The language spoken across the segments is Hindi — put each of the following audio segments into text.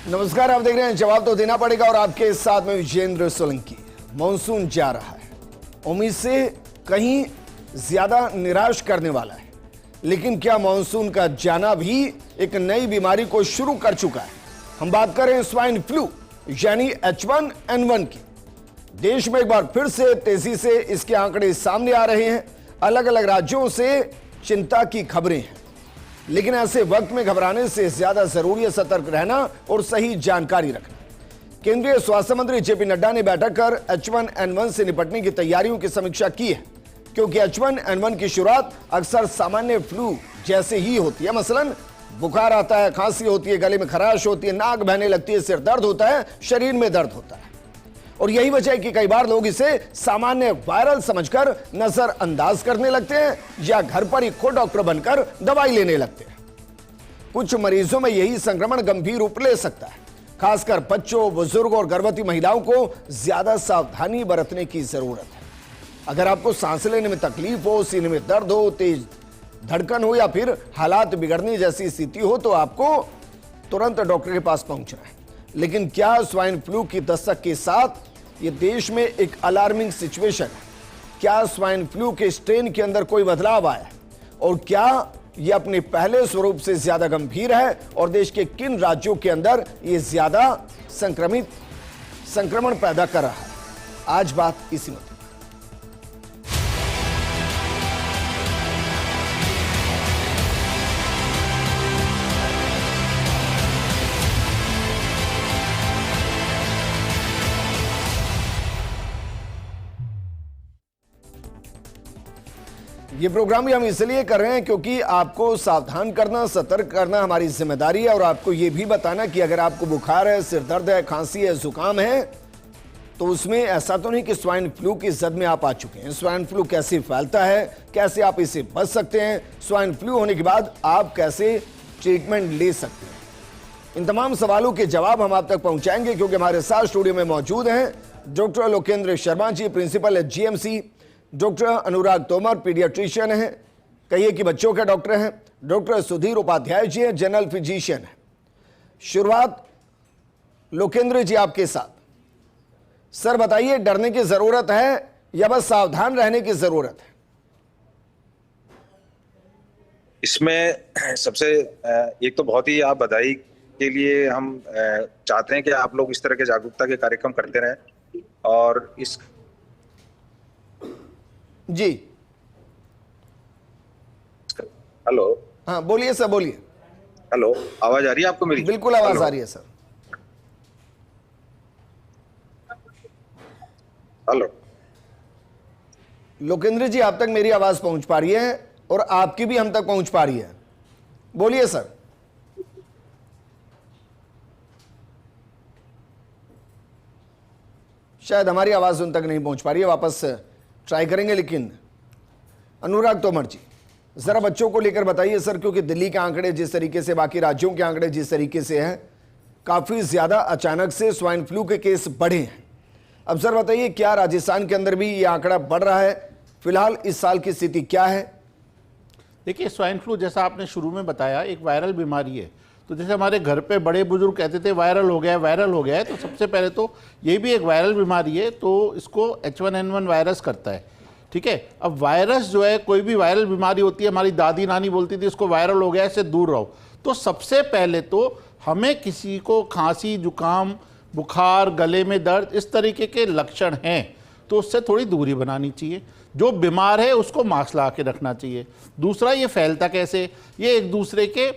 नमस्कार, आप देख रहे हैं जवाब तो देना पड़ेगा और आपके साथ में विजेंद्र सोलंकी। मॉनसून जा रहा है, उम्मीद से कहीं ज्यादा निराश करने वाला है, लेकिन क्या मॉनसून का जाना भी एक नई बीमारी को शुरू कर चुका है? हम बात करें स्वाइन फ्लू यानी H1N1 की। देश में एक बार फिर से तेजी से इसके आंकड़े सामने आ रहे हैं। अलग अलग राज्यों से चिंता की खबरें हैं, लेकिन ऐसे वक्त में घबराने से ज्यादा जरूरी है सतर्क रहना और सही जानकारी रखना। केंद्रीय स्वास्थ्य मंत्री जेपी नड्डा ने बैठक कर H1N1 से निपटने की तैयारियों की समीक्षा की है, क्योंकि H1N1 की शुरुआत अक्सर सामान्य फ्लू जैसे ही होती है। मसलन बुखार आता है, खांसी होती है, गले में खराश होती है, नाक बहने लगती है, सिर दर्द होता है, शरीर में दर्द होता है। और यही वजह है कि कई बार लोग इसे सामान्य वायरल समझकर नजरअंदाज करने लगते हैं या घर पर ही खुद डॉक्टर बनकर दवाई लेने लगते हैं। कुछ मरीजों में यही संक्रमण गंभीर रूप ले सकता है। खासकर बच्चों, बुजुर्ग और गर्भवती महिलाओं को ज्यादा सावधानी बरतने की जरूरत है। अगर आपको सांस लेने में तकलीफ हो, सीने में दर्द हो, तेज धड़कन हो या फिर हालात बिगड़ने जैसी स्थिति हो तो आपको तुरंत डॉक्टर के पास पहुंचना है। लेकिन क्या स्वाइन फ्लू की दस्तक के साथ ये देश में एक अलार्मिंग सिचुएशन है? क्या स्वाइन फ्लू के स्ट्रेन के अंदर कोई बदलाव आया है और क्या ये अपने पहले स्वरूप से ज्यादा गंभीर है और देश के किन राज्यों के अंदर ये ज्यादा संक्रमण पैदा कर रहा है? आज बात इसी मुद्दे। ये प्रोग्राम भी हम इसलिए कर रहे हैं क्योंकि आपको सावधान करना, सतर्क करना हमारी जिम्मेदारी है और आपको ये भी बताना कि अगर आपको बुखार है, सिर दर्द है, खांसी है, जुकाम है, तो उसमें ऐसा तो नहीं कि स्वाइन फ्लू की जद में आप आ चुके हैं। स्वाइन फ्लू कैसे फैलता है, कैसे आप इसे बच सकते हैं, स्वाइन फ्लू होने के बाद आप कैसे ट्रीटमेंट ले सकते हैं, इन तमाम सवालों के जवाब हम आप तक पहुंचाएंगे, क्योंकि हमारे साथ स्टूडियो में मौजूद हैं डॉक्टर लोकेंद्र शर्मा जी, प्रिंसिपल है GMC, डॉक्टर अनुराग तोमर पीडियाट्रिशियन हैं, कहिए कि बच्चों के डॉक्टर हैं, डॉक्टर सुधीर उपाध्याय जी हैं, जनरल फिजिशियन हैं। शुरुआत लोकेंद्र जी आपके साथ। सर बताइए, डरने की जरूरत है या बस सावधान रहने की जरूरत है? इसमें सबसे एक तो बहुत ही आप बधाई के लिए हम चाहते हैं कि आप लोग इस तरह के जागरूकता के कार्यक्रम करते रहें और इस जी हेलो, हाँ बोलिए सर, बोलिए। हेलो, आवाज आ रही है आपको मेरी? बिल्कुल आवाज आ रही है सर। हेलो लोकेंद्र जी, आप तक मेरी आवाज पहुंच पा रही है और आपकी भी हम तक पहुंच पा रही है, बोलिए सर। शायद हमारी आवाज उन तक नहीं पहुंच पा रही है, वापस ट्राई करेंगे। लेकिन अनुराग तोमर जी, जरा बच्चों को लेकर बताइए सर, क्योंकि दिल्ली के आंकड़े जिस तरीके से, बाकी राज्यों के आंकड़े जिस तरीके से हैं, काफी ज्यादा अचानक से स्वाइन फ्लू के केस बढ़े हैं। अब सर बताइए, क्या राजस्थान के अंदर भी ये आंकड़ा बढ़ रहा है? फिलहाल इस साल की स्थिति क्या है? देखिए, स्वाइन फ्लू जैसा आपने शुरू में बताया एक वायरल बीमारी है। तो जैसे हमारे घर पे बड़े बुजुर्ग कहते थे वायरल हो गया है, वायरल हो गया है, तो सबसे पहले तो ये भी एक वायरल बीमारी है, तो इसको H1N1 वायरस करता है। ठीक है, अब वायरस जो है, कोई भी वायरल बीमारी होती है, हमारी दादी नानी बोलती थी इसको वायरल हो गया है, इससे दूर रहो। तो सबसे पहले तो हमें किसी को खांसी, जुकाम, बुखार, गले में दर्द, इस तरीके के लक्षण हैं तो उससे थोड़ी दूरी बनानी चाहिए। जो बीमार है उसको मास्क लगा के रखना चाहिए। दूसरा, ये फैलता कैसे? ये एक दूसरे के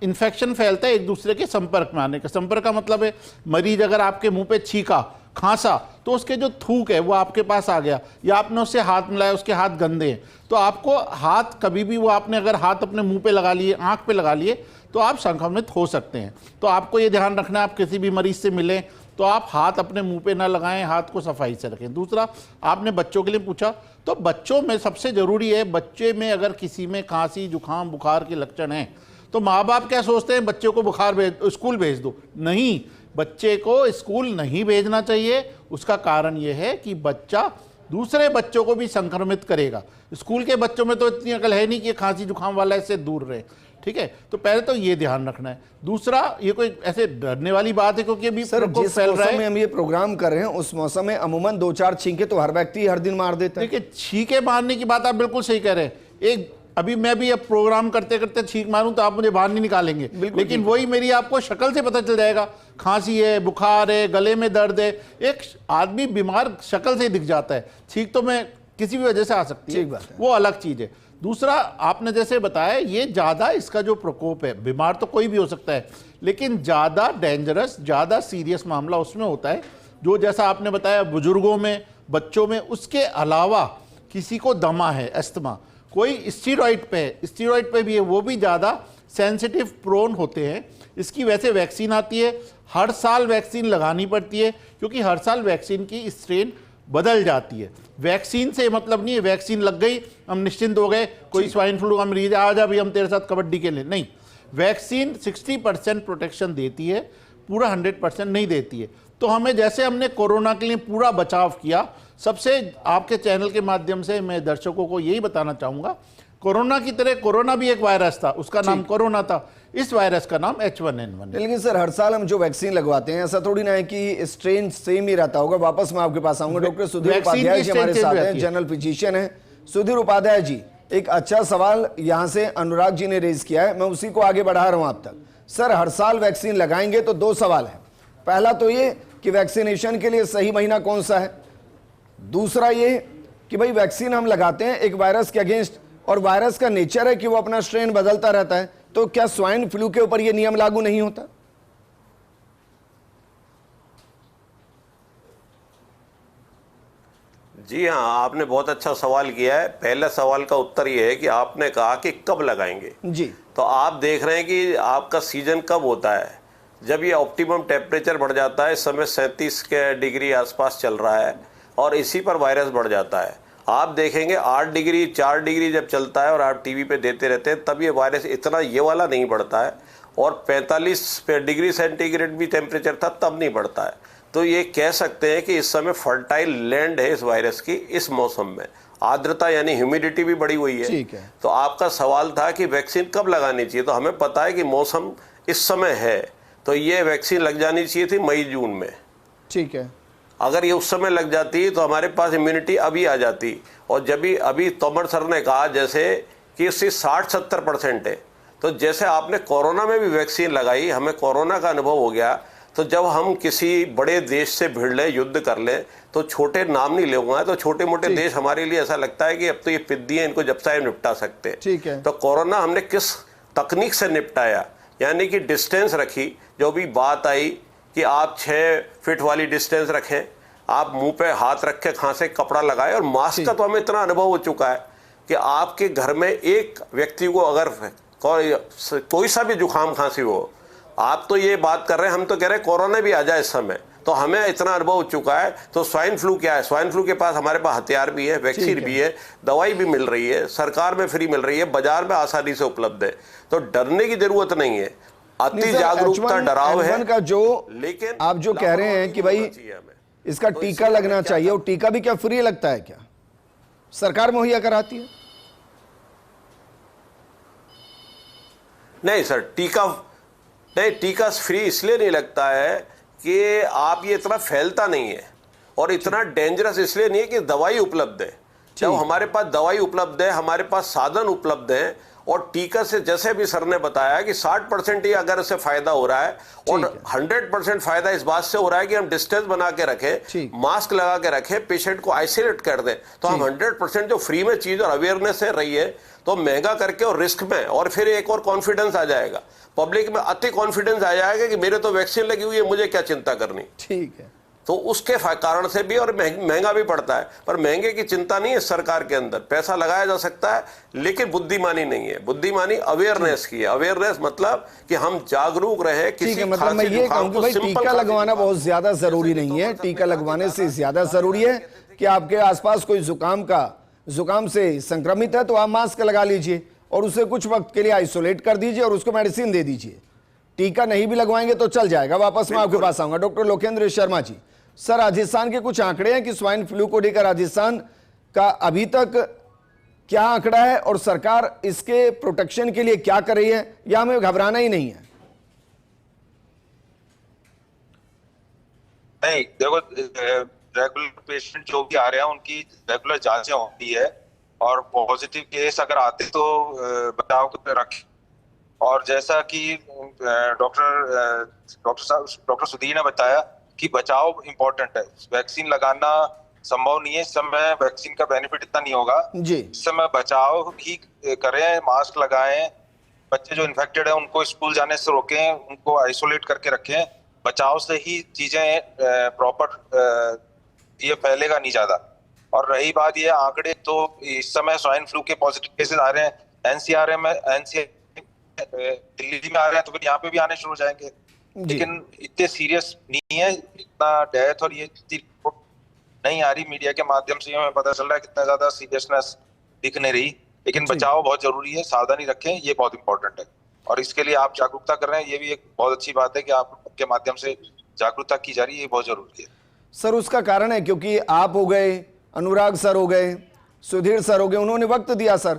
इन्फेक्शन फैलता है एक दूसरे के संपर्क में आने का। संपर्क का मतलब है, मरीज अगर आपके मुंह पे छींका, खांसा, तो उसके जो थूक है वो आपके पास आ गया, या आपने उससे हाथ मिलाया, उसके हाथ गंदे हैं, तो आपको हाथ कभी भी, वो आपने अगर हाथ अपने मुंह पे लगा लिए, आंख पे लगा लिए, तो आप संक्रमित हो सकते हैं। तो आपको ये ध्यान रखना है, आप किसी भी मरीज से मिलें तो आप हाथ अपने मुंह पे ना लगाएं, हाथ को सफाई से रखें। दूसरा, आपने बच्चों के लिए पूछा, तो बच्चों में सबसे जरूरी है, बच्चे में अगर किसी में खांसी, जुकाम, बुखार के लक्षण हैं तो माँ बाप क्या सोचते हैं, बच्चे को स्कूल भेज दो। नहीं, बच्चे को स्कूल नहीं भेजना चाहिए। उसका कारण यह है कि बच्चा दूसरे बच्चों को भी संक्रमित करेगा। स्कूल के बच्चों में तो इतनी अकल है नहीं कि खांसी जुकाम वाला इससे दूर रहे। ठीक है, तो पहले तो ये ध्यान रखना है। दूसरा, ये कोई ऐसे डरने वाली बात है क्योंकि अभी सर प्रकोप जिस फैल रहा मौसम है। में हम ये प्रोग्राम कर रहे हैं उस मौसम में अमूमन 2-4 छींके तो हर व्यक्ति हर दिन मार देता है। देखिए, छींके मारने की बात आप बिल्कुल सही कह रहे हैं। एक अभी मैं भी अब प्रोग्राम करते करते छींक मारूं तो आप मुझे बाहर नहीं निकालेंगे, लेकिन वही मेरी आपको शक्ल से पता चल जाएगा। खांसी है, बुखार है, गले में दर्द है, एक आदमी बीमार शक्ल से ही दिख जाता है। छींक तो मैं किसी भी वजह से आ सकती है, ठीक बात है। वो अलग चीज है। दूसरा, आपने जैसे बताया, ये ज्यादा इसका जो प्रकोप है, बीमार तो कोई भी हो सकता है, लेकिन ज्यादा डेंजरस, ज्यादा सीरियस मामला उसमें होता है जो, जैसा आपने बताया, बुजुर्गों में, बच्चों में। उसके अलावा किसी को दमा है, अस्थमा, कोई स्टीरॉइड पे है, स्टीरॉइड पे भी है, वो भी ज़्यादा सेंसिटिव प्रोन होते हैं। इसकी वैसे वैक्सीन आती है, हर साल वैक्सीन लगानी पड़ती है क्योंकि हर साल वैक्सीन की स्ट्रेन बदल जाती है। वैक्सीन से मतलब नहीं है वैक्सीन लग गई हम निश्चिंत हो गए, कोई स्वाइन फ्लू का मरीज आ जा भी हम तेरे साथ कबड्डी के लिए, नहीं। वैक्सीन 60% प्रोटेक्शन देती है, पूरा 100% नहीं देती है। तो हमें, जैसे हमने कोरोना के लिए पूरा बचाव किया, सबसे आपके चैनल के माध्यम से मैं दर्शकों को यही बताना चाहूंगा, कोरोना की तरह कोरोना भी एक वायरस था, उसका नाम कोरोना था, इस वायरस का नाम H1N1 है। लेकिन सर हर साल हम जो वैक्सीन लगवाते हैं ऐसा थोड़ी ना है कि स्ट्रेन सेम ही रहता होगा। वापस मैं आपके पास आऊंगा। डॉक्टर सुधीर वैक्सीन उपाध्याय की जी हमारे स्ट्रेन साथ चेंज हैं, रहती है। जनरल फिजिशियन हैं। सुधीर उपाध्याय जी, एक अच्छा सवाल यहाँ से अनुराग जी ने रेज किया है, मैं उसी को आगे बढ़ा रहा हूँ आप तक। सर हर साल वैक्सीन लगाएंगे तो 2 सवाल है। पहला तो ये कि वैक्सीनेशन के लिए सही महीना कौन सा है, दूसरा ये कि भाई वैक्सीन हम लगाते हैं एक वायरस के अगेंस्ट, और वायरस का नेचर है कि वो अपना स्ट्रेन बदलता रहता है, तो क्या स्वाइन फ्लू के ऊपर ये नियम लागू नहीं होता? जी हाँ, आपने बहुत अच्छा सवाल किया है। पहला सवाल का उत्तर ये है कि आपने कहा कि कब लगाएंगे जी। तो आप देख रहे हैं कि आपका सीजन कब होता है, जब ये ऑप्टिमम टेम्परेचर बढ़ जाता है। इस समय 37 के डिग्री आसपास चल रहा है और इसी पर वायरस बढ़ जाता है। आप देखेंगे 8 डिग्री 4 डिग्री जब चलता है और आप टीवी पे देते रहते हैं, तब ये वायरस इतना ये वाला नहीं बढ़ता है, और 45 डिग्री सेंटीग्रेड भी टेम्परेचर था तब नहीं बढ़ता है। तो ये कह सकते हैं कि इस समय फर्टाइल लैंड है इस वायरस की। इस मौसम में आर्द्रता यानी ह्यूमिडिटी भी बढ़ी हुई है। ठीक है। तो आपका सवाल था कि वैक्सीन कब लगानी चाहिए, तो हमें पता है कि मौसम इस समय है, तो ये वैक्सीन लग जानी चाहिए थी मई जून में। ठीक है। अगर ये उस समय लग जाती तो हमारे पास इम्यूनिटी अभी आ जाती। और जब भी अभी तोमर सर ने कहा जैसे कि इससे 60-70% है, तो जैसे आपने कोरोना में भी वैक्सीन लगाई, हमें कोरोना का अनुभव हो गया, तो जब हम किसी बड़े देश से भिड़ लें, युद्ध कर लें, तो छोटे नाम नहीं लूंगा, तो छोटे मोटे देश हमारे लिए ऐसा लगता है कि अब तो ये पिद्दी हैं, इनको जब चाहे निपटा सकते हैं। ठीक है। तो कोरोना हमने किस तकनीक से निपटाया, यानी कि डिस्टेंस रखी। जो भी बात आई कि आप 6 फीट वाली डिस्टेंस रखें, आप मुंह पे हाथ रख के खांसे कपड़ा लगाए, और मास्क का तो हमें इतना अनुभव हो चुका है कि आपके घर में एक व्यक्ति को अगर कोई सा भी जुकाम खांसी हो, आप तो ये बात कर रहे हैं, हम तो कह रहे हैं कोरोना भी आ जाए इस समय, तो हमें इतना अनुभव हो चुका है। तो स्वाइन फ्लू क्या है, स्वाइन फ्लू के पास हमारे पास हथियार भी है, वैक्सीन भी है, दवाई भी मिल रही है, सरकार में फ्री मिल रही है, बाजार में आसानी से उपलब्ध है, तो डरने की जरूरत नहीं है। अति जागरूकता डराव है का जो, लेकिन आप जो कह रहे हैं कि भाई इसका टीका लगना चाहिए, और टीका भी क्या फ्री लगता है, क्या सरकार मुहैया कराती है? नहीं सर, टीका फ्री इसलिए नहीं लगता है कि आप ये इतना फैलता नहीं है, और इतना डेंजरस इसलिए नहीं है कि दवाई उपलब्ध है। जब हमारे पास दवाई उपलब्ध है, हमारे पास साधन उपलब्ध है, और टीका से जैसे भी सर ने बताया कि 60% ही अगर इससे फायदा हो रहा है, और 100% फायदा इस बात से हो रहा है कि हम डिस्टेंस बना के रखें, मास्क लगा के रखें, पेशेंट को आइसोलेट कर दें, तो हम 100% जो फ्री में चीज और अवेयरनेस है रही है, तो महंगा करके और रिस्क में, और फिर एक और कॉन्फिडेंस आ जाएगा पब्लिक में, अति कॉन्फिडेंस आ जाएगा कि मेरे तो वैक्सीन लगी हुई है, मुझे क्या चिंता करनी। ठीक है। तो उसके कारण से भी, और महंगा भी पड़ता है, पर महंगे की चिंता नहीं है सरकार के अंदर, पैसा लगाया जा सकता है, लेकिन बुद्धिमानी नहीं है। बुद्धिमानी अवेयरनेस की है। अवेयरनेस मतलब कि हम जागरूक रहे। ठीक है, मतलब मैं ये कहूँ कि भाई टीका लगवाना बहुत ज्यादा जरूरी नहीं है। टीका लगवाने से ज्यादा जरूरी है कि आपके आसपास कोई जुकाम से संक्रमित है तो आप मास्क लगा लीजिए और उसे कुछ वक्त के लिए आइसोलेट कर दीजिए और उसको मेडिसिन दे दीजिए। टीका नहीं भी लगवाएंगे तो चल जाएगा। वापस मैं आपके पास आऊंगा। डॉक्टर लोकेंद्र शर्मा जी, सर राजस्थान के कुछ आंकड़े हैं कि स्वाइन फ्लू को लेकर राजस्थान का अभी तक क्या आंकड़ा है और सरकार इसके प्रोटेक्शन के लिए क्या कर रही है, या हमें घबराना ही नहीं है? नहीं, देखो, रेगुलर पेशेंट जो भी आ रहे हैं उनकी रेगुलर जांचें होती है, और पॉजिटिव केस अगर आते तो बचाव को रखें। और जैसा कि डॉक्टर सुधीर ने बताया कि बचाव इंपॉर्टेंट है, वैक्सीन लगाना संभव नहीं है इस समय, वैक्सीन का बेनिफिट इतना नहीं होगा जी। इस समय। बचाव ही करें, मास्क लगाएं, बच्चे जो इन्फेक्टेड है उनको स्कूल जाने से रोकें, उनको आइसोलेट करके रखें। बचाव से ही चीजें प्रॉपर ये फैलेगा नहीं ज्यादा। और रही बात ये आंकड़े, तो इस समय स्वाइन फ्लू के पॉजिटिव केसेस आ रहे हैं एनसीआर में, दिल्ली में आ रहे हैं, तो फिर यहाँ पे भी आने शुरू हो जाएंगे। लेकिन इतने सीरियस नहीं है, इतना डेथ और ये रिपोर्ट नहीं आ रही मीडिया के माध्यम से, हमें पता चल रहा है कितना ज्यादा सीरियसनेस दिख नहीं रही। लेकिन बचाव बहुत जरूरी है, सावधानी रखें, ये बहुत इंपॉर्टेंट है। और इसके लिए आप जागरूकता कर रहे हैं, ये भी एक बहुत अच्छी बात है कि आपके माध्यम से जागरूकता की जा रही है, ये बहुत जरूरी है। सर उसका कारण है क्योंकि आप हो गए, अनुराग सर हो गए, सुधीर सर हो गए, उन्होंने वक्त दिया सर,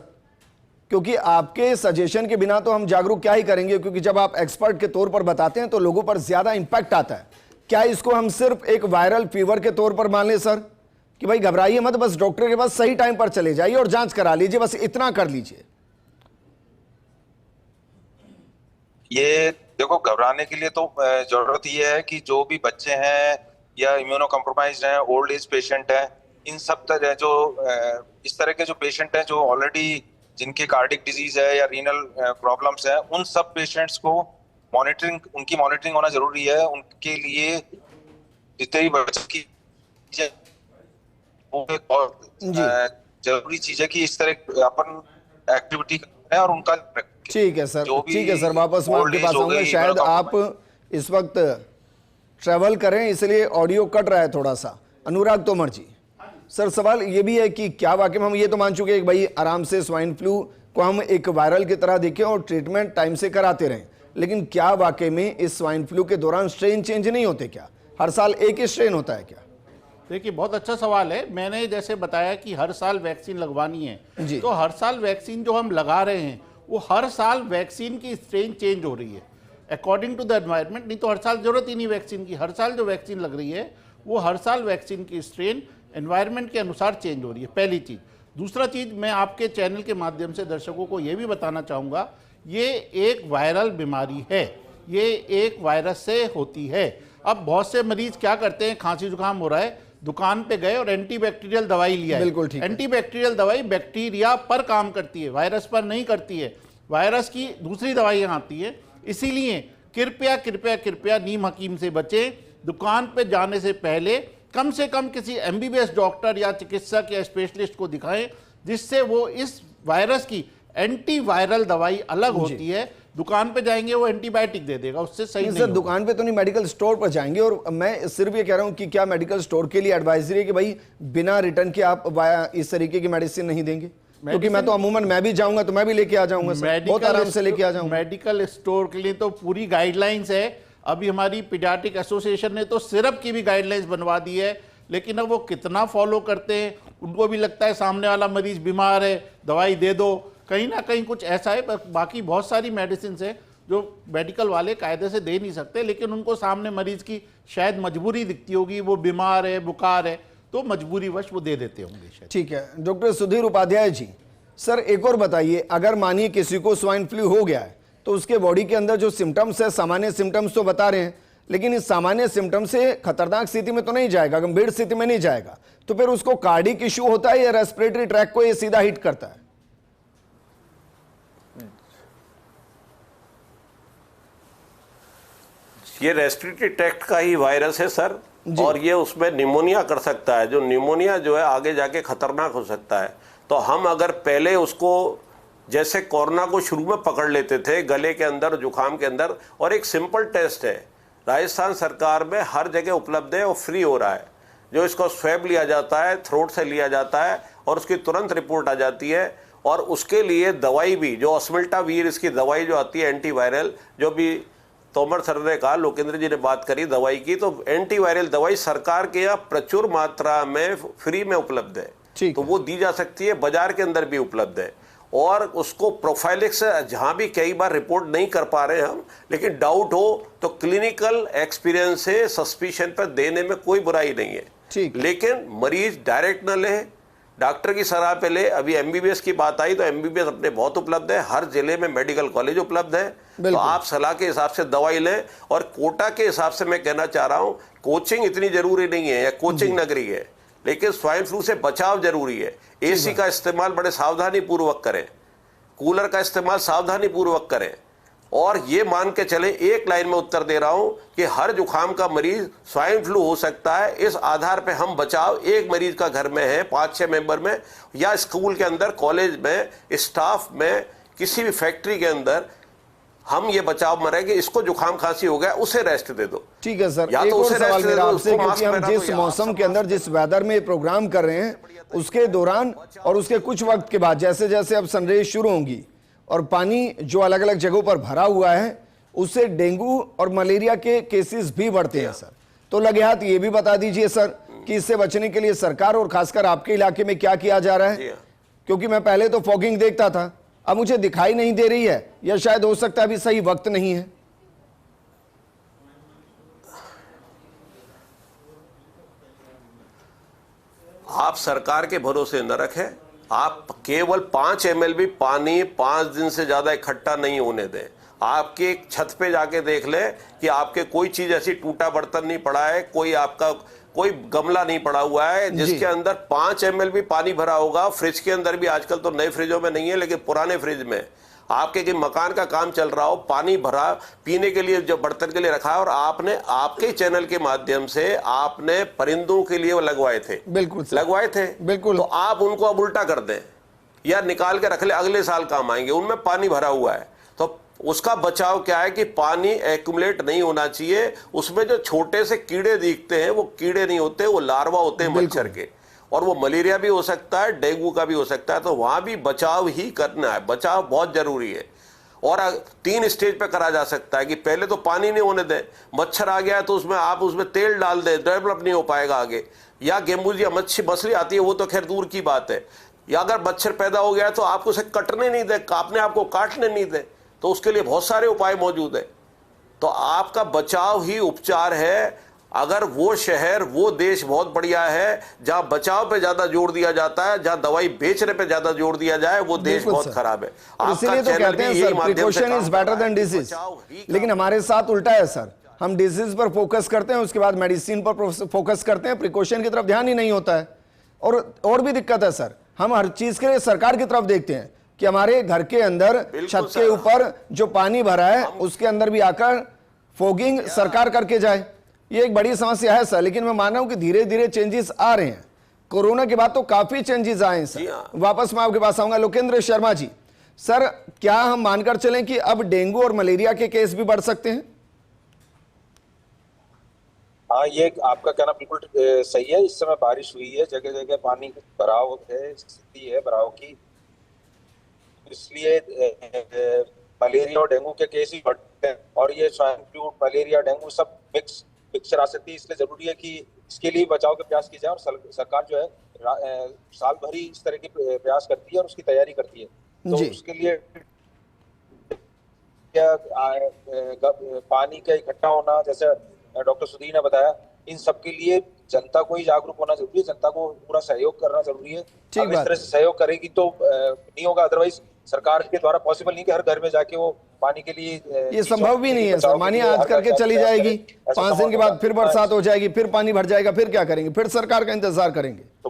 क्योंकि आपके सजेशन के बिना तो हम जागरूक क्या ही करेंगे, क्योंकि जब आप एक्सपर्ट के तौर पर बताते हैं तो लोगों पर ज्यादा इंपैक्ट आता है। क्या इसको हम सिर्फ एक वायरल फीवर के तौर पर मान लें सर, कि भाई घबराइए मत, बस डॉक्टर के पास सही टाइम पर चले जाइए और जांच करा लीजिए, बस इतना कर लीजिए? ये देखो, घबराने के लिए तो जरूरत ये है कि जो भी बच्चे हैं या इम्यूनो कॉम्प्रोमाइज्ड हैं, ओल्ड एज पेशेंट हैं, इन सब तरह जो इस तरह के जो पेशेंट हैं जो ऑलरेडी जिनके कार्डिक डिजीज है या रीनल प्रॉब्लम्स है, उन सब पेशेंट्स को उनकी मॉनिटरिंग होना जरूरी है। उनके लिए जितने भी बच्चे की वो एक बहुत जरूरी चीज है कि इस तरह अपन एक्टिविटी करें और उनका। ठीक है सर, ठीक है सर, वापस मैं आपके पास आऊंगा। शायद आप इस वक्त ट्रैवल करें इसलिए ऑडियो कट रहा है थोड़ा सा। अनुराग तोमर जी, सर सवाल ये भी है कि क्या वाकई में हम ये तो मान चुके हैं कि भाई आराम से स्वाइन फ्लू को हम एक वायरल की तरह देखें और ट्रीटमेंट टाइम से कराते रहें, लेकिन क्या वाकई में इस स्वाइन फ्लू के दौरान स्ट्रेन चेंज नहीं होते? क्या हर साल एक ही स्ट्रेन होता है क्या? देखिए, बहुत अच्छा सवाल है। मैंने जैसे बताया कि हर साल वैक्सीन लगवानी है, तो हर साल वैक्सीन जो हम लगा रहे हैं वो हर साल वैक्सीन की स्ट्रेन चेंज हो रही है अकॉर्डिंग टू द एनवायरनमेंट। नहीं तो हर साल जरूरत ही नहीं वैक्सीन की। हर साल जो वैक्सीन लग रही है वो हर साल वैक्सीन की स्ट्रेन एनवायरनमेंट के अनुसार चेंज हो रही है, पहली चीज़। दूसरा चीज़, मैं आपके चैनल के माध्यम से दर्शकों को ये भी बताना चाहूँगा, ये एक वायरल बीमारी है, ये एक वायरस से होती है। अब बहुत से मरीज क्या करते हैं, खांसी जुकाम हो रहा है, दुकान पे गए और एंटीबैक्टीरियल दवाई लिया है। बिल्कुल ठीक है। एंटीबैक्टीरियल दवाई बैक्टीरिया पर काम करती है, वायरस पर नहीं करती है। वायरस की दूसरी दवाइयाँ आती है। इसीलिए कृपया कृपया कृपया नीम हकीम से बचें। दुकान पे जाने से पहले कम से कम किसी एमबीबीएस डॉक्टर या चिकित्सक या स्पेशलिस्ट को दिखाएं, जिससे वो इस वायरस की एंटीवायरल दवाई अलग होती है। दुकान पे जाएंगे वो एंटीबायोटिक दे देगा, उससे सही नहीं सर दुकान पे तो नहीं, मेडिकल स्टोर पर जाएंगे। और मैं सिर्फ ये कह रहा हूँ कि क्या मेडिकल स्टोर के लिए एडवाइजरी है कि भाई बिना रिटर्न के आप इस तरीके की मेडिसिन नहीं देंगे? क्योंकि मैं तो अमूमन मैं भी जाऊंगा तो मैं भी लेके आ जाऊंगा सर, बहुत आराम से लेके आ जाऊंगा। मेडिकल स्टोर के लिए तो पूरी गाइडलाइंस है। अभी हमारी पीडियाट्रिक एसोसिएशन ने तो सिरप की भी गाइडलाइंस बनवा दी है, लेकिन अब वो कितना फॉलो करते हैं, उनको भी लगता है सामने वाला मरीज बीमार है, दवाई दे दो। कहीं ना कहीं कुछ ऐसा है। बाकी बहुत सारी मेडिसिन है जो मेडिकल वाले कायदे से दे नहीं सकते, लेकिन उनको सामने मरीज की शायद मजबूरी दिखती होगी, वो बीमार है, बुखार है, तो मजबूरी वश वो दे देते होंगे शायद। ठीक है डॉक्टर सुधीर उपाध्याय जी, सर एक और बताइए, अगर मानिए किसी को स्वाइन फ्लू हो गया है तो उसके बॉडी के अंदर जो सिम्टम्स है, सामान्य सिम्टम्स तो बता रहे हैं, लेकिन इस सामान्य सिम्टम्स से खतरनाक स्थिति में तो नहीं जाएगा, गंभीर स्थिति में नहीं जाएगा, तो फिर उसको कार्डिक इश्यू होता है या रेस्पिरेटरी ट्रैक को ये सीधा हिट करता है? ये रेस्पिरेटरी ट्रैक्ट का ही वायरस है सर, और ये उसमें निमोनिया कर सकता है। जो निमोनिया जो है आगे जाके खतरनाक हो सकता है। तो हम अगर पहले उसको जैसे कोरोना को शुरू में पकड़ लेते थे गले के अंदर, जुकाम के अंदर, और एक सिंपल टेस्ट है, राजस्थान सरकार में हर जगह उपलब्ध है और फ्री हो रहा है, जो इसको स्वैब लिया जाता है, थ्रोट से लिया जाता है और उसकी तुरंत रिपोर्ट आ जाती है। और उसके लिए दवाई भी, जो ऑस्मेल्टावीर इसकी दवाई जो आती है एंटीवायरल, जो भी तोमर सर ने कहा, लोकेंद्र जी ने बात करी दवाई की, तो एंटीवायरल दवाई सरकार के यहाँ प्रचुर मात्रा में फ्री में उपलब्ध है। ठीक तो है। वो दी जा सकती है, बाजार के अंदर भी उपलब्ध है। और उसको प्रोफाइलिक्स जहां भी कई बार रिपोर्ट नहीं कर पा रहे हम, लेकिन डाउट हो तो क्लिनिकल एक्सपीरियंस से सस्पिशन पर देने में कोई बुराई नहीं है। ठीक। लेकिन मरीज डायरेक्ट न ले, डॉक्टर की सलाह पे ले। अभी एमबीबीएस की बात आई तो एमबीबीएस अपने बहुत उपलब्ध है, हर जिले में मेडिकल कॉलेज उपलब्ध है। तो आप सलाह के हिसाब से दवाई लें। और कोटा के हिसाब से मैं कहना चाह रहा हूं, कोचिंग इतनी जरूरी नहीं है, या कोचिंग नगरी है, लेकिन स्वाइन फ्लू से बचाव जरूरी है। एसी का इस्तेमाल बड़े सावधानी पूर्वक करें, कूलर का इस्तेमाल सावधानी पूर्वक करें। और ये मान के चले, एक लाइन में उत्तर दे रहा हूं कि हर जुकाम का मरीज स्वाइन फ्लू हो सकता है। इस आधार पे हम बचाव एक मरीज का घर में है, 5-6 मेंबर में, या स्कूल के अंदर, कॉलेज में, स्टाफ में, किसी भी फैक्ट्री के अंदर हम ये बचाव में रहे कि इसको जुकाम खांसी हो गया, उसे रेस्ट दे दो। ठीक है सर, या एक तो और उसे सवाल रेस्ट दे मेरा दो, आपसे, उसको क्योंकि मास्क हम पहना जिस दो, या मौसम आप के अंदर, जिस वेदर में प्रोग्राम कर रहे हैं, उसके दौरान और उसके कुछ वक्त के बाद जैसे जैसे अब सनरेज शुरू होंगी और पानी जो अलग अलग जगहों पर भरा हुआ है, उससे डेंगू और मलेरिया के केसेस भी बढ़ते हैं सर। तो लगे हाथ ये भी बता दीजिए सर कि इससे बचने के लिए सरकार और खासकर आपके इलाके में क्या किया जा रहा है? क्योंकि मैं पहले तो फॉगिंग देखता था, अब मुझे दिखाई नहीं दे रही है, या शायद हो सकता है अभी सही वक्त नहीं है। आप सरकार के भरोसे न रखें। आप केवल 5 ml भी पानी 5 दिन से ज्यादा इकट्ठा नहीं होने दें। आपके छत पे जाके देख ले कि आपके कोई चीज ऐसी, टूटा बर्तन नहीं पड़ा है, कोई आपका कोई गमला नहीं पड़ा हुआ है जिसके अंदर 5 ml भी पानी भरा होगा। फ्रिज के अंदर भी, आजकल तो नए फ्रिजों में नहीं है, लेकिन पुराने फ्रिज में आपके कि मकान का काम चल रहा हो, पानी भरा पीने के लिए, जो बर्तन के लिए रखा है, और आपने आपके चैनल के माध्यम से आपने परिंदों के लिए लगवाए थे, बिल्कुल लगवाए थे, बिल्कुल। तो आप उनको अब उल्टा कर दें या निकाल के रख ले, अगले साल काम आएंगे, उनमें पानी भरा हुआ है। तो उसका बचाव क्या है कि पानी एक्यूमुलेट नहीं होना चाहिए। उसमें जो छोटे से कीड़े दिखते हैं वो कीड़े नहीं होते, वो लार्वा होते हैं मच्छर के, और वो मलेरिया भी हो सकता है, डेंगू का भी हो सकता है। तो वहां भी बचाव ही करना है, बचाव बहुत जरूरी है। और 3 स्टेज पे करा जा सकता है कि पहले तो पानी नहीं होने दें, मच्छर आ गया तो उसमें आप उसमें तेल डाल दें, डेवलप नहीं हो पाएगा आगे। या गेमूज या मछली आती है, वो तो खैर दूर की बात है। या अगर मच्छर पैदा हो गया तो आपको उसे कटने नहीं दे, अपने आप को काटने नहीं दे, तो उसके लिए बहुत सारे उपाय मौजूद है। तो आपका बचाव ही उपचार है। अगर वो शहर, वो देश बहुत बढ़िया है जहां बचाव पे ज्यादा जोर दिया जाता है, जहां दवाई बेचने पे ज्यादा जोर दिया जाए, वो देश बहुत खराब है। इसीलिए तो कहते हैं sir, precaution is better than disease. लेकिन हमारे साथ उल्टा है सर, हम डिजीज पर फोकस करते हैं, उसके बाद मेडिसिन पर फोकस करते हैं, प्रिकॉशन की तरफ ध्यान ही नहीं होता है। और भी दिक्कत है सर, हम हर चीज के लिए सरकार की तरफ देखते हैं कि हमारे घर के अंदर छत के ऊपर जो पानी भरा है उसके अंदर भी आकर फॉगिंग सरकार करके जाए। ये एक बड़ी समस्या है सर, लेकिन मैं मान रहा हूं कि धीरे धीरे चेंजेस आ रहे हैं। कोरोना के बाद तो काफी चेंजेस आए हैं सर। वापस मैं आपके पास आऊंगा। लोकेंद्र शर्मा जी, सर क्या हम मानकर चलें कि अब डेंगू और मलेरिया के केस भी बढ़ सकते हैं? हाँ, ये आपका कहना बिल्कुल सही है। इस समय बारिश हुई है, जगह जगह पानी भराव है, स्थिति है भराव की, इसलिए मलेरिया और डेंगू के केस ही बढ़ते हैं। और ये स्वाइन फ्लू, मलेरिया, डेंगू सब मिक्स पिक्चर आ सकती है। इसलिए जरूरी है कि इसके लिए बचाव के प्रयास किए जाए। और सरकार जो है साल भर ही इस तरह के प्रयास करती है और उसकी तैयारी करती है। तो उसके लिए क्या पानी का इकट्ठा होना, जैसे डॉक्टर सुधीर ने बताया, इन सब के लिए जनता को ही जागरूक होना जरूरी है, जनता को पूरा सहयोग करना जरूरी है। अब इस तरह से सहयोग करेगी तो नहीं होगा, अदरवाइज सरकार के द्वारा पॉसिबल नहीं कि हर घर में जाके वो पानी के लिए, ये संभव भी नहीं है सर। मानिए आज करके चली जाएगी, 5 दिन के बाद फिर बरसात हो जाएगी, फिर पानी भर जाएगा, फिर क्या करेंगे? फिर सरकार का इंतजार करेंगे? तो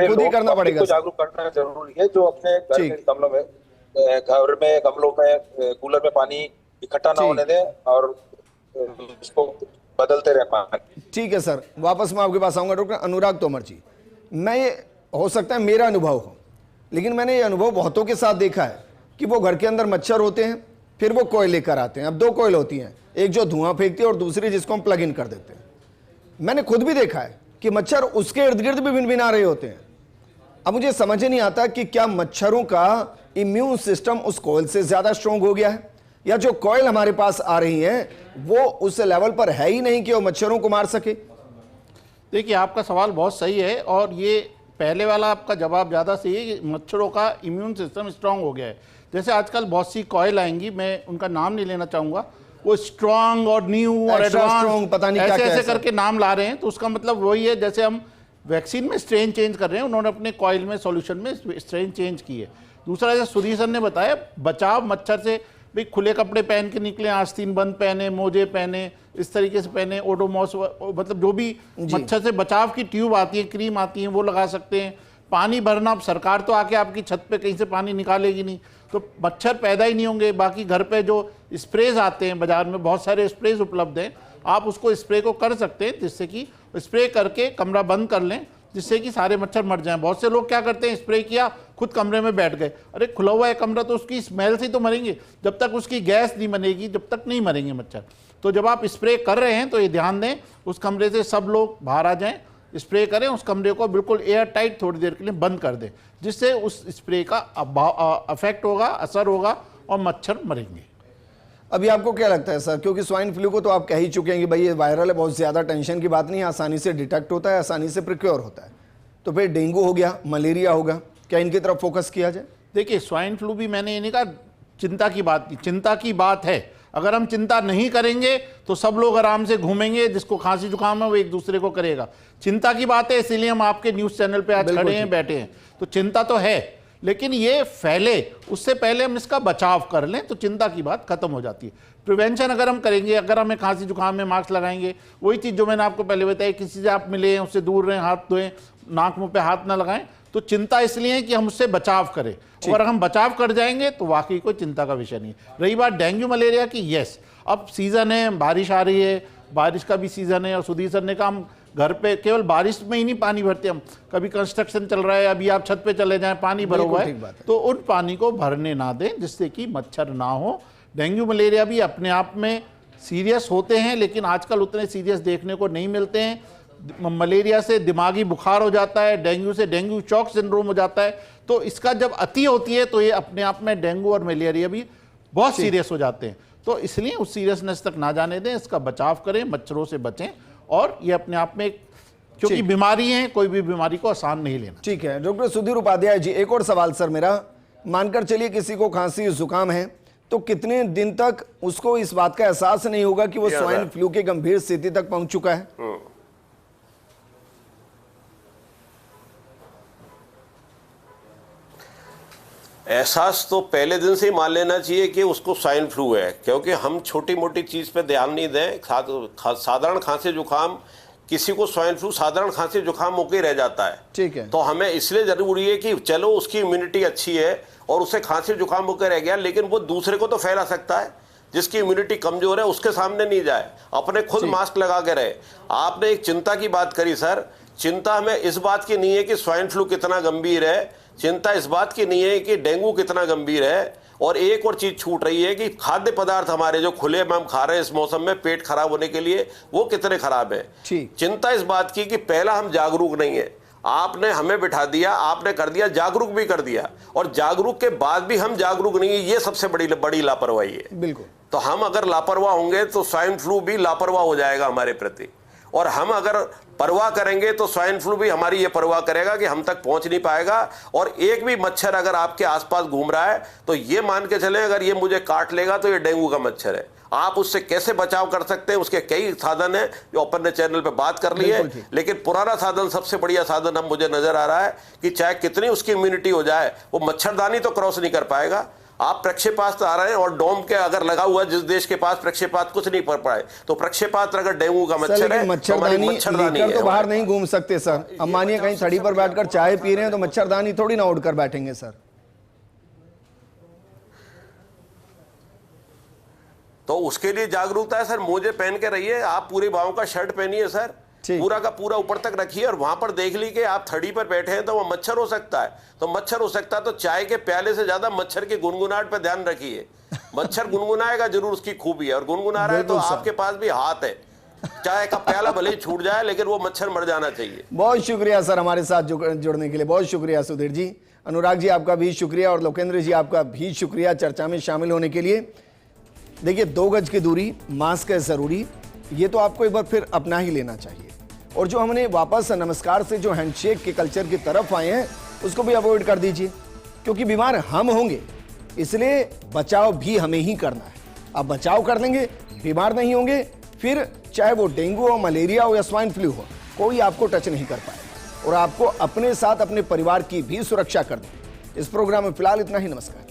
खुद ही करना पड़ेगा। जागरूक करना जरूरी है। जो अपने घर में गमलों में, गमलों में, कूलर में पानी इकट्ठा ना होने दें और उसको बदलते रहे पानी। ठीक है सर, वापस मैं आपके पास आऊंगा। डॉक्टर अनुराग तोमर जी, मैं ये हो सकता है मेरा अनुभव हो, लेकिन मैंने ये अनुभव बहुतों के साथ देखा है कि वो घर के अंदर मच्छर होते हैं, फिर वो कोयल लेकर आते हैं। अब 2 कोयल होती हैं, एक जो धुआं फेंकती है और दूसरी जिसको हम प्लग इन कर देते हैं। मैंने खुद भी देखा है कि मच्छर उसके इर्द गिर्द भी भिनभिना रहे होते हैं। अब मुझे समझ नहीं आता कि क्या मच्छरों का इम्यून सिस्टम उस कोयल से ज्यादा स्ट्रांग हो गया है, या जो कोयल हमारे पास आ रही हैं वो उस लेवल पर है ही नहीं कि वो मच्छरों को मार सके। देखिए, आपका सवाल बहुत सही है और ये पहले वाला आपका जवाब ज़्यादा सही है कि मच्छरों का इम्यून सिस्टम स्ट्रांग हो गया है। जैसे आजकल बहुत सी कॉयल आएंगी, मैं उनका नाम नहीं लेना चाहूँगा, वो स्ट्रांग और न्यू और Extra strong, एडवांस पता नहीं ऐसे क्या-क्या ऐसे है, सर। करके नाम ला रहे हैं। तो उसका मतलब वही है, जैसे हम वैक्सीन में स्ट्रेन चेंज कर रहे हैं, उन्होंने अपने कॉइल में सॉल्यूशन में स्ट्रेन चेंज की है। दूसरा, जैसे सुधीर सर ने बताया, बचाव मच्छर से, भाई खुले कपड़े पहन के निकले, आस्तीन बंद पहने, मोजे पहने, इस तरीके से पहने, ओडोमॉस, मतलब जो भी मच्छर से बचाव की ट्यूब आती है, क्रीम आती है, वो लगा सकते हैं। पानी भरना, अब सरकार तो आके आपकी छत पे कहीं से पानी निकालेगी नहीं, तो मच्छर पैदा ही नहीं होंगे। बाकी घर पे जो स्प्रेज आते हैं, बाजार में बहुत सारे स्प्रेज उपलब्ध हैं, आप उसको स्प्रे को कर सकते हैं, जिससे कि स्प्रे करके कमरा बंद कर लें, जिससे कि सारे मच्छर मर जाएं। बहुत से लोग क्या करते हैं, स्प्रे किया, खुद कमरे में बैठ गए, अरे खुला हुआ है कमरा, तो उसकी स्मेल से तो मरेंगे, जब तक उसकी गैस नहीं बनेगी जब तक नहीं मरेंगे मच्छर। तो जब आप स्प्रे कर रहे हैं तो ये ध्यान दें, उस कमरे से सब लोग बाहर आ जाएं, स्प्रे करें, उस कमरे को बिल्कुल एयर टाइट थोड़ी देर के लिए बंद कर दें, जिससे उस स्प्रे का अफेक्ट होगा, असर होगा और मच्छर मरेंगे। अभी आपको क्या लगता है सर, क्योंकि स्वाइन फ्लू को तो आप कह ही चुके हैं कि भाई ये वायरल है, बहुत ज़्यादा टेंशन की बात नहीं है, आसानी से डिटेक्ट होता है, आसानी से प्रिक्योर होता है, तो फिर डेंगू हो गया, मलेरिया होगा, क्या इनकी तरफ फोकस किया जाए? देखिए, स्वाइन फ्लू भी मैंने ये नहीं कहा चिंता की बात, चिंता की बात है। अगर हम चिंता नहीं करेंगे तो सब लोग आराम से घूमेंगे, जिसको खांसी जुकाम है वो एक दूसरे को करेगा। चिंता की बात है, इसीलिए हम आपके न्यूज़ चैनल पे आज खड़े हैं, बैठे हैं। तो चिंता तो है, लेकिन ये फैले उससे पहले हम इसका बचाव कर लें तो चिंता की बात खत्म हो जाती है। प्रिवेंशन अगर हम करेंगे, अगर हमें खांसी जुकाम में मास्क लगाएंगे, वही चीज़ जो मैंने आपको पहले बताई, किसी से आप मिले हैं उससे दूर रहें, हाथ धोएं, नाक मुंह पे हाथ ना लगाएं। तो चिंता इसलिए है कि हम उससे बचाव करें, और हम बचाव कर जाएंगे तो वाकई कोई चिंता का विषय नहीं है। रही बात डेंगू मलेरिया की, यस, अब सीज़न है, बारिश आ रही है, बारिश का भी सीज़न है, और सुधीर सर ने कहा हम घर पे केवल बारिश में ही नहीं पानी भरते, हम कभी कंस्ट्रक्शन चल रहा है, अभी आप छत पे चले जाएं, पानी भरा हुआ है, तो उन पानी को भरने ना दें, जिससे कि मच्छर ना हो। डेंगू मलेरिया भी अपने आप में सीरियस होते हैं, लेकिन आजकल उतने सीरियस देखने को नहीं मिलते हैं। मलेरिया से दिमागी बुखार हो जाता है, डेंगू से डेंगू चौक सिंड्रोम हो जाता है। तो इसका जब अति होती है तो ये अपने आप में डेंगू और मलेरिया भी बहुत सीरियस हो जाते हैं। तो इसलिए उस सीरियसनेस तक ना जाने दें, इसका बचाव करें, मच्छरों से बचें, और ये अपने आप में क्योंकि बीमारी है, कोई भी बीमारी को आसान नहीं लेना। ठीक है डॉक्टर सुधीर उपाध्याय जी, एक और सवाल सर मेरा, मानकर चलिए किसी को खांसी जुकाम है, तो कितने दिन तक उसको इस बात का एहसास नहीं होगा कि वो स्वाइन फ्लू की गंभीर स्थिति तक पहुंच चुका है? एहसास तो पहले दिन से ही मान लेना चाहिए कि उसको स्वाइन फ्लू है, क्योंकि हम छोटी मोटी चीज़ पे ध्यान नहीं दें। साधारण खांसी जुकाम, किसी को स्वाइन फ्लू साधारण खांसी जुकाम होकर ही रह जाता है, ठीक है, तो हमें इसलिए जरूरी है कि चलो उसकी इम्यूनिटी अच्छी है और उसे खांसी जुकाम होकर रह गया, लेकिन वो दूसरे को तो फैला सकता है। जिसकी इम्यूनिटी कमजोर है उसके सामने नहीं जाए, अपने खुद मास्क लगा के रहे। आपने एक चिंता की बात करी सर, चिंता हमें इस बात की नहीं है कि स्वाइन फ्लू कितना गंभीर है, चिंता इस बात की नहीं है कि डेंगू कितना गंभीर है। और एक और चीज छूट रही है कि खाद्य पदार्थ हमारे जो खुले में हम खा रहे हैं इस मौसम में पेट खराब होने के लिए, वो कितने खराब है। चिंता इस बात की कि पहला हम जागरूक नहीं है, आपने हमें बिठा दिया, आपने कर दिया, जागरूक भी कर दिया, और जागरूक के बाद भी हम जागरूक नहीं है, ये सबसे बड़ी लापरवाही है। बिल्कुल। तो हम अगर लापरवाह होंगे तो स्वाइन फ्लू भी लापरवाह हो जाएगा हमारे प्रति, और हम अगर परवाह करेंगे तो स्वाइन फ्लू भी हमारी ये परवाह करेगा कि हम तक पहुंच नहीं पाएगा। और एक भी मच्छर अगर आपके आसपास घूम रहा है तो ये मान के चलें, अगर ये मुझे काट लेगा तो ये डेंगू का मच्छर है। आप उससे कैसे बचाव कर सकते हैं, उसके कई साधन हैं जो अपन ने चैनल पे बात कर ली है, लेकिन पुराना साधन, सबसे बढ़िया साधन हम मुझे नजर आ रहा है कि चाहे कितनी उसकी इम्यूनिटी हो जाए, वो मच्छरदानी तो क्रॉस नहीं कर पाएगा। आप प्रक्षेपास्त्र आ रहे हैं और डोम के अगर लगा हुआ जिस देश के पास प्रक्षेपास्त्र कुछ नहीं पड़ पाए, तो प्रक्षेपास्त्र अगर डेंगू का मच्छर है, मच्छरदानी लेकर तो बाहर नहीं घूम सकते सर। अब मानिए कहीं थड़ी पर बैठकर चाय पी रहे हैं तो मच्छरदानी थोड़ी ना उड़कर बैठेंगे सर। तो उसके लिए जागरूकता है सर, मोजे पहन के रहिए, आप पूरी बाहों का शर्ट पहनिए सर, पूरा का पूरा ऊपर तक रखिए, और वहां पर देख ली कि आप थड़ी पर बैठे हैं तो वो मच्छर हो सकता है, तो मच्छर हो सकता है तो चाय के प्याले से ज्यादा मच्छर की गुनगुनाहट पर ध्यान रखिए। मच्छर गुनगुनाएगा जरूर, उसकी खूबी है, और गुनगुना रहा है तो आपके पास भी हाथ है, चाय का प्याला भले ही छूट जाए लेकिन वो मच्छर मर जाना चाहिए। बहुत शुक्रिया सर हमारे साथ जुड़ने के लिए, बहुत शुक्रिया सुधीर जी। अनुराग जी आपका भी शुक्रिया, और लोकेंद्र जी आपका भी शुक्रिया चर्चा में शामिल होने के लिए। देखिए 2 गज की दूरी, मास्क है जरूरी, ये तो आपको एक बार फिर अपना ही लेना चाहिए। और जो हमने वापस नमस्कार से जो हैंडशेक के कल्चर की तरफ आए हैं उसको भी अवॉइड कर दीजिए, क्योंकि बीमार हम होंगे, इसलिए बचाव भी हमें ही करना है। अब बचाव कर लेंगे, बीमार नहीं होंगे, फिर चाहे वो डेंगू हो, मलेरिया हो या स्वाइन फ्लू हो, कोई आपको टच नहीं कर पाएगा और आपको अपने साथ अपने परिवार की भी सुरक्षा करनी है। इस प्रोग्राम में फिलहाल इतना ही। नमस्कार।